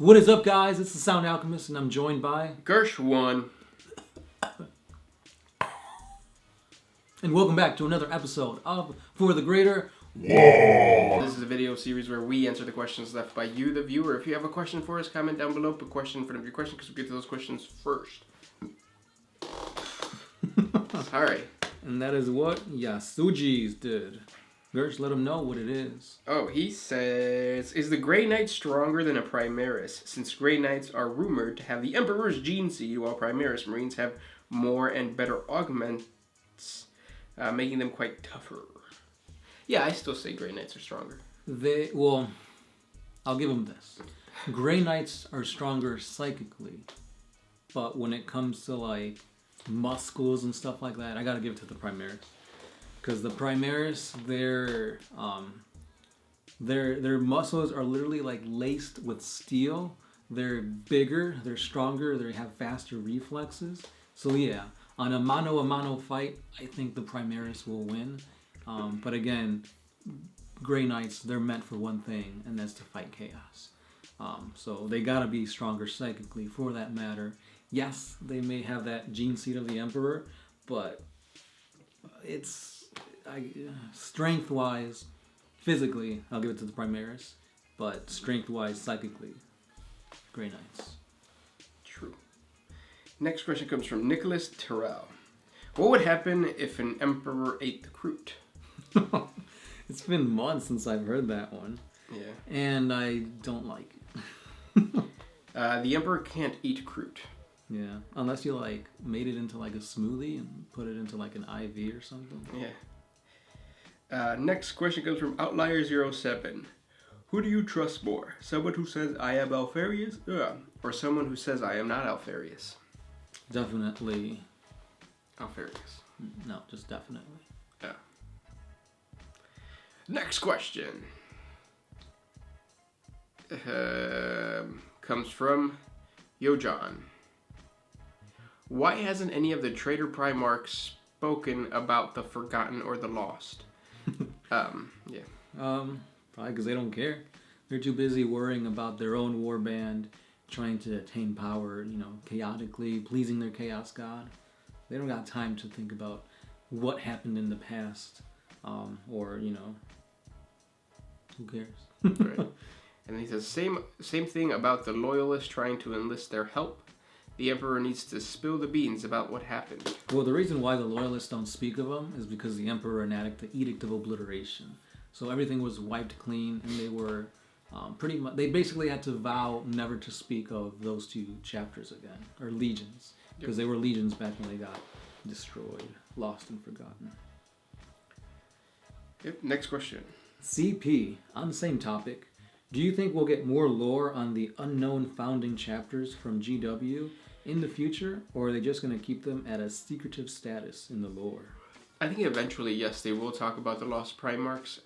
What is up, guys? It's the Sound Alchemist, and I'm joined by Gershwan. And welcome back to another episode of For the Greater WAAAGH. This is a video series where we answer the questions left by you, the viewer. If you have a question for us, comment down below. Put question in front of your question because we'll get to those questions first. Alright. And that is what Yasuji's did. Gersh, let him know what it is. Oh, he says, is the Grey Knight stronger than a Primaris? Since Grey Knights are rumored to have the Emperor's gene seed, while Primaris Marines have more and better augments, making them quite tougher. Yeah, I still say Grey Knights are stronger. I'll give them this. Grey Knights are stronger psychically, but when it comes to like muscles and stuff like that, I gotta give it to the Primaris. Because the Primaris, their muscles are literally like laced with steel. They're bigger, they're stronger, they have faster reflexes. So yeah, on a mano-a-mano fight, I think the Primaris will win. But again, Grey Knights, they're meant for one thing, and that's to fight chaos. So they gotta be stronger psychically for that matter. Yes, they may have that gene seed of the Emperor, but it's strength-wise, physically, I'll give it to the Primaris, but strength-wise, psychically, Grey Knights. True. Next question comes from Nicholas Terrell. What would happen if an Emperor ate the Kroot? It's been months since I've heard that one. Yeah. And I don't like it. The Emperor can't eat Kroot. Yeah, unless you like made it into like a smoothie and put it into like an IV or something. Yeah. Next question comes from Outlier07. Who do you trust more? Someone who says I am Alfarius? Or someone who says I am not Alfarius? Definitely. Alfarius. No, just definitely. Yeah. Next question. Comes from Yo John. Why hasn't any of the traitor Primarchs spoken about the Forgotten or the Lost? Yeah. Probably because they don't care. They're too busy worrying about their own warband, trying to attain power, chaotically, pleasing their chaos god. They don't got time to think about what happened in the past, or, who cares? Right. And he says, same thing about the loyalists trying to enlist their help. The Emperor needs to spill the beans about what happened. Well, the reason why the loyalists don't speak of them is because the Emperor enacted the Edict of Obliteration. So everything was wiped clean, and they were pretty much... They basically had to vow never to speak of those two chapters again, or legions. Because they were legions back when they got destroyed, lost and forgotten. Yep, next question. CP, on the same topic. Do you think we'll get more lore on the unknown founding chapters from GW in the future, or are they just going to keep them at a secretive status in the lore? I think eventually, yes, they will talk about the Lost Primarchs.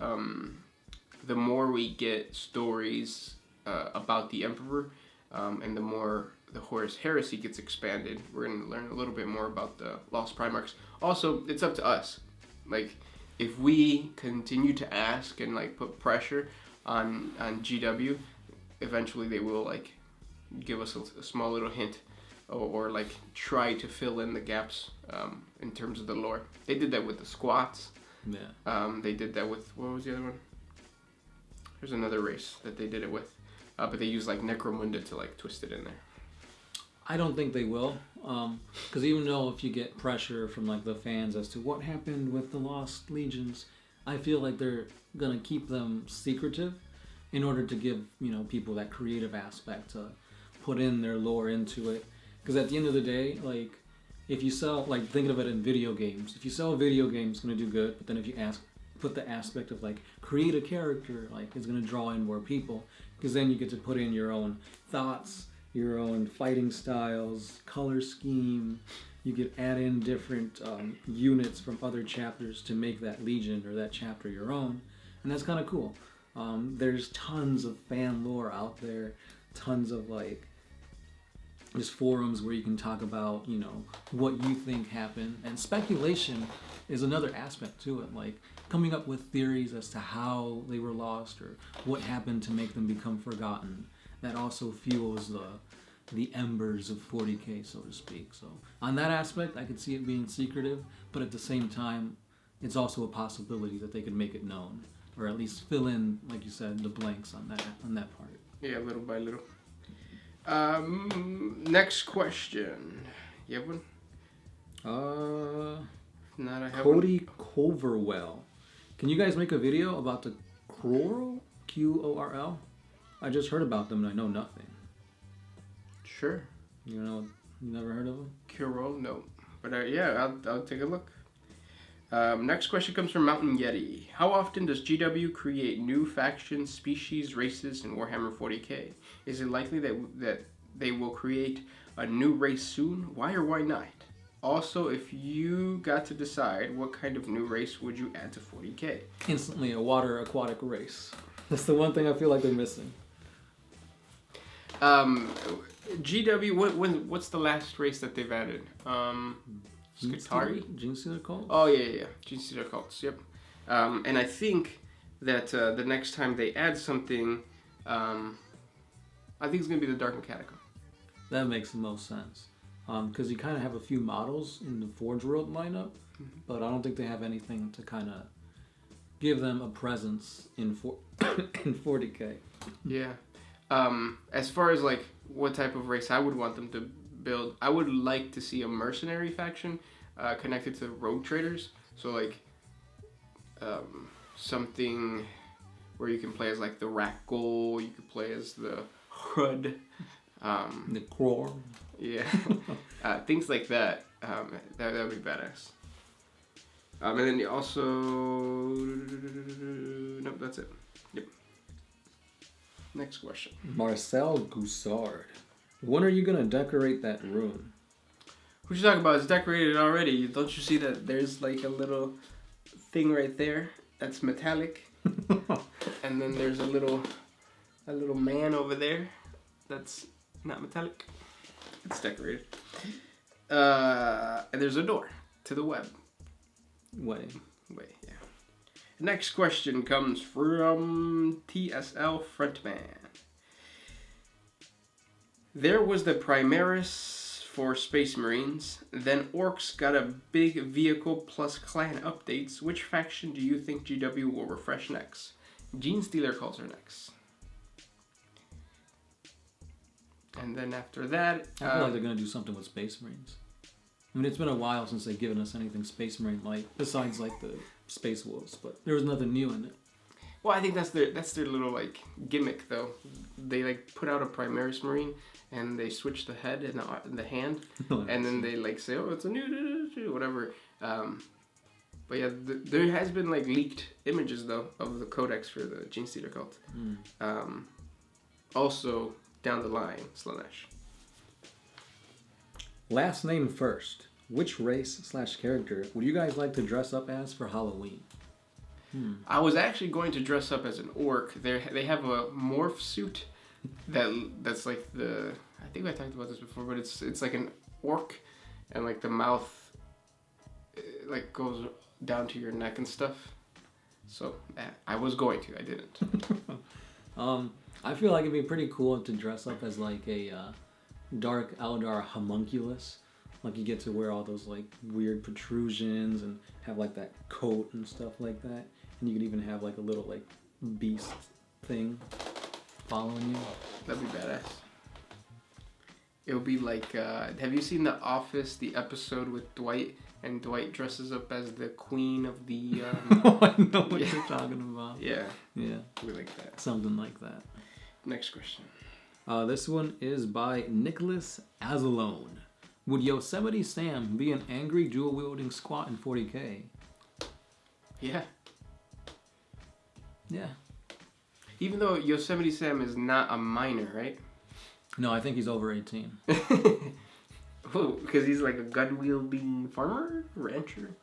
The more we get stories about the Emperor, and the more the Horus Heresy gets expanded, we're going to learn a little bit more about the Lost Primarchs. Also, it's up to us. Like, if we continue to ask and like put pressure on GW, eventually they will like give us a small little hint or like try to fill in the gaps in terms of the lore. They did that with the Squats. Yeah. They did that with, what was the other one? There's another race that they did it with, but they used like Necromunda to like twist it in there. I don't think they will, because even though if you get pressure from like the fans as to what happened with the Lost Legions, I feel like they're gonna keep them secretive in order to give people that creative aspect to put in their lore into it. Because at the end of the day, like if you sell, like thinking of it in video games, if you sell a video game, it's gonna do good. But then if you put the aspect of like create a character, like it's gonna draw in more people. Because then you get to put in your own thoughts, your own fighting styles, color scheme. You could add in different units from other chapters to make that legion or that chapter your own. And that's kind of cool. There's tons of fan lore out there. Tons of like just forums where you can talk about, what you think happened. And speculation is another aspect to it. Like coming up with theories as to how they were lost or what happened to make them become forgotten. that also fuels the embers of 40K, so to speak. So on that aspect, I could see it being secretive, but at the same time, it's also a possibility that they could make it known, or at least fill in, like you said, the blanks on that part. Yeah, little by little. Next question. You have one? Not I have Cody Coverwell. Can you guys make a video about the Quorl? Qorl? I just heard about them and I know nothing. Sure. You never heard of them? Curol? No. But yeah, I'll take a look. Next question comes from Mountain Yeti. How often does GW create new factions, species, races in Warhammer 40K? Is it likely that they will create a new race soon? Why or why not? Also, if you got to decide, what kind of new race would you add to 40K? Instantly a water aquatic race. That's the one thing I feel like they're missing. GW, what's the last race that they've added? Skitari? Genestealer cults? Oh, yeah. Genestealer cults, yep. And I think that the next time they add something, I think it's going to be the Dark Mechanicum. That makes the most sense. Because you kind of have a few models in the Forge World lineup, but I don't think they have anything to kind of give them a presence in 40K. Yeah. As far as like what type of race I would want them to build, I would like to see a mercenary faction connected to rogue traders. So like something where you can play as like the Rakghoul, you could play as the Hood, the Quorl. Yeah, things like that. That would be badass. And then you also nope, that's it. Yep. Next question. Marcel Goussard. When are you gonna decorate that room? What you talking about? It's decorated already. Don't you see that there's like a little thing right there that's metallic, and then there's a little man over there that's not metallic. It's decorated. And there's a door to the web. Way, yeah. Next question comes from TSL Frontman. There was the Primaris for Space Marines. Then Orcs got a big vehicle plus clan updates. Which faction do you think GW will refresh next? Genestealer cults are next. And then after that... I feel like they're going to do something with Space Marines. I mean, it's been a while since they've given us anything Space Marine-like, besides like the Space Wolves, but there was nothing new in it. Well, I think that's their little like gimmick though. They like put out a Primaris Marine and they switch the head and the hand, and then they like say, oh, it's a new whatever. But yeah, there has been like leaked images though of the codex for the Genestealer cult. Also down the line, Slanesh. Last name first. Which race/character would you guys like to dress up as for Halloween? I was actually going to dress up as an orc. They have a morph suit that's like the... I think I talked about this before, but it's like an orc, and like the mouth like goes down to your neck and stuff. So I was going to. I didn't. I feel like it'd be pretty cool to dress up as like a Dark Eldar homunculus. Like you get to wear all those like weird protrusions and have like that coat and stuff like that. And you could even have like a little like beast thing following you. That'd be badass. It would be like, have you seen The Office, the episode with Dwight? And Dwight dresses up as the queen of the... Oh, I know what you're talking about. Yeah. Yeah. We like that. Something like that. Next question. This one is by Nicholas Azalone. Would Yosemite Sam be an angry dual-wielding squat in 40K? Yeah. Yeah. Even though Yosemite Sam is not a minor, right? No, I think he's over 18. Oh, because he's like a gun-wielding farmer? Rancher?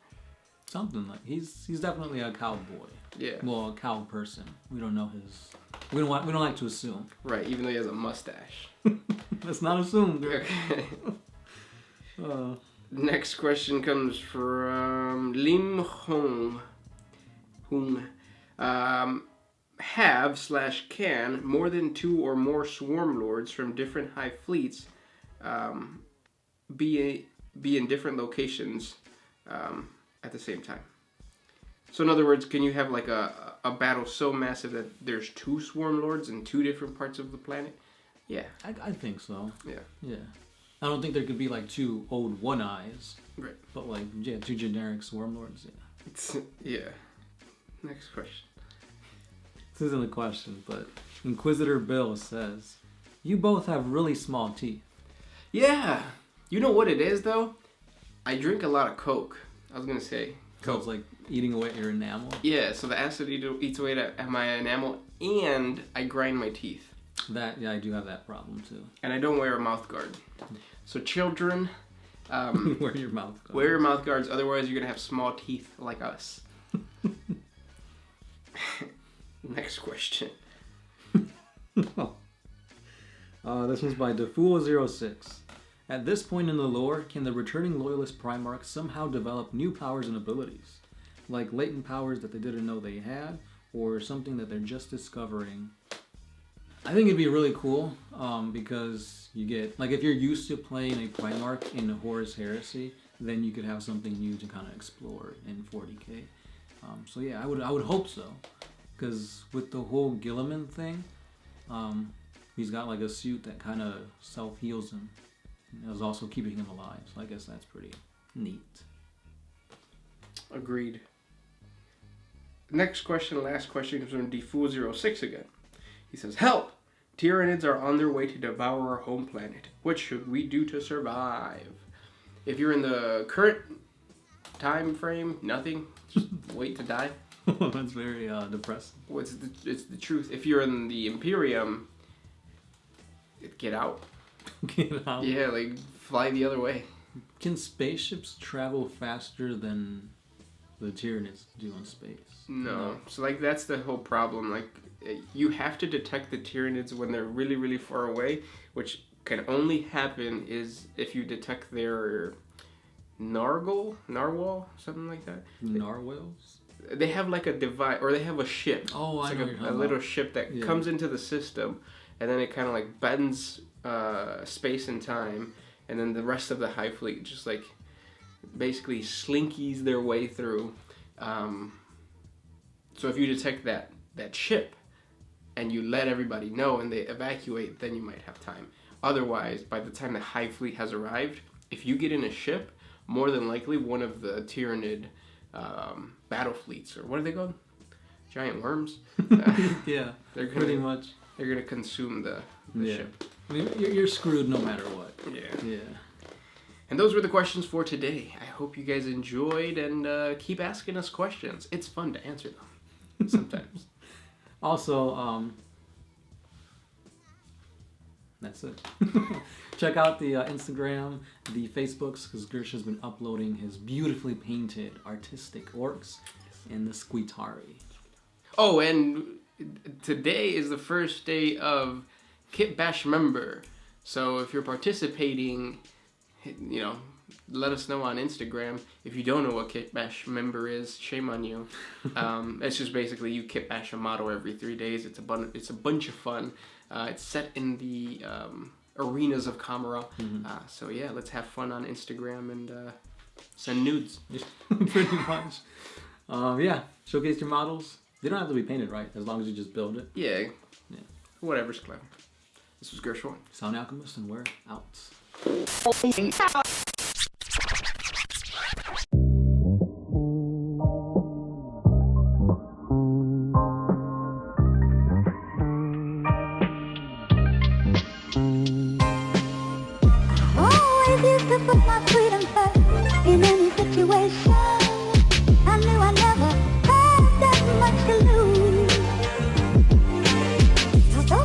Something like... He's definitely a cowboy. Yeah. Well, a cow person. We don't know his... We don't like to assume. Right, even though he has a mustache. Let's not assume, girl. Okay. Next question comes from Lim Hong. have/can more than 2 or more swarm lords from different hive fleets be in different locations at the same time. So in other words, can you have like a battle so massive that there's 2 swarm lords in 2 different parts of the planet? Yeah. I think so. Yeah. Yeah. I don't think there could be like 2 old one-eyes. Right. But like, yeah, 2 generic swarm lords, yeah. Yeah. Next question. This isn't a question, but Inquisitor Bill says, you both have really small teeth. Yeah. You know what it is, though? I drink a lot of Coke. I was going to say So Coke. it's like eating away at your enamel. Yeah, so the acid eats away at my enamel, and I grind my teeth. That, yeah, I do have that problem too. And I don't wear a mouth guard. So children, Wear your mouth guard. wear your mouth guards, otherwise you're going to have small teeth like us. Next question. This one's by DeFool06. At this point in the lore, can the returning Loyalist Primarchs somehow develop new powers and abilities? Like latent powers that they didn't know they had, or something that they're just discovering? I think it'd be really cool, because you get, like if you're used to playing a Primarch in Horus Heresy, then you could have something new to kind of explore in 40K. So yeah, I would hope so. Because with the whole Gilliman thing, he's got like a suit that kind of self-heals him. It was also keeping him alive, so I guess that's pretty neat. Agreed. Next question, last question, comes from DFool06 again. He says, help! Tyranids are on their way to devour our home planet. What should we do to survive? If you're in the current time frame, nothing. Just wait to die. That's very depressing. Well, it's the truth. If you're in the Imperium, get out. Get out. Yeah, like fly the other way. Can spaceships travel faster than the Tyranids do in space? No. So like that's the whole problem. Like you have to detect the Tyranids when they're really, really far away, which can only happen is if you detect their narwhal, something like that. Narwhals? They have like a device, or they have a ship. Oh, it's I like know what you're a talking little about. ship that Yeah. comes into the system, and then it kind of like bends space and time, and then the rest of the Hive Fleet just like basically slinkies their way through. So if you detect that ship, and you let everybody know, and they evacuate, then you might have time. Otherwise, by the time the Hive Fleet has arrived, if you get in a ship, more than likely one of the Tyranid battle fleets, or what are they called? Giant worms? Yeah, They're pretty much. They're gonna consume the Yeah. ship. I mean, you're screwed no matter what. Yeah. Yeah. And those were the questions for today. I hope you guys enjoyed, and keep asking us questions. It's fun to answer them sometimes. Also, that's it. Check out the Instagram, the Facebooks, because Gersha's been uploading his beautifully painted artistic orcs and the Squeetari. Oh, and today is the first day of Kit Bash Member. So if you're participating, you know, let us know on Instagram. If you don't know what Kit Bash Member is, shame on you. It's just basically you Kit Bash a model every 3 days. It's a bunch of fun. It's set in the arenas of Kamara. So yeah, let's have fun on Instagram and send nudes. Pretty much. Yeah, showcase your models. They don't have to be painted, right? As long as you just build it. Yeah. Whatever's clever. This was Gershwin. Sound Alchemist, and we're out.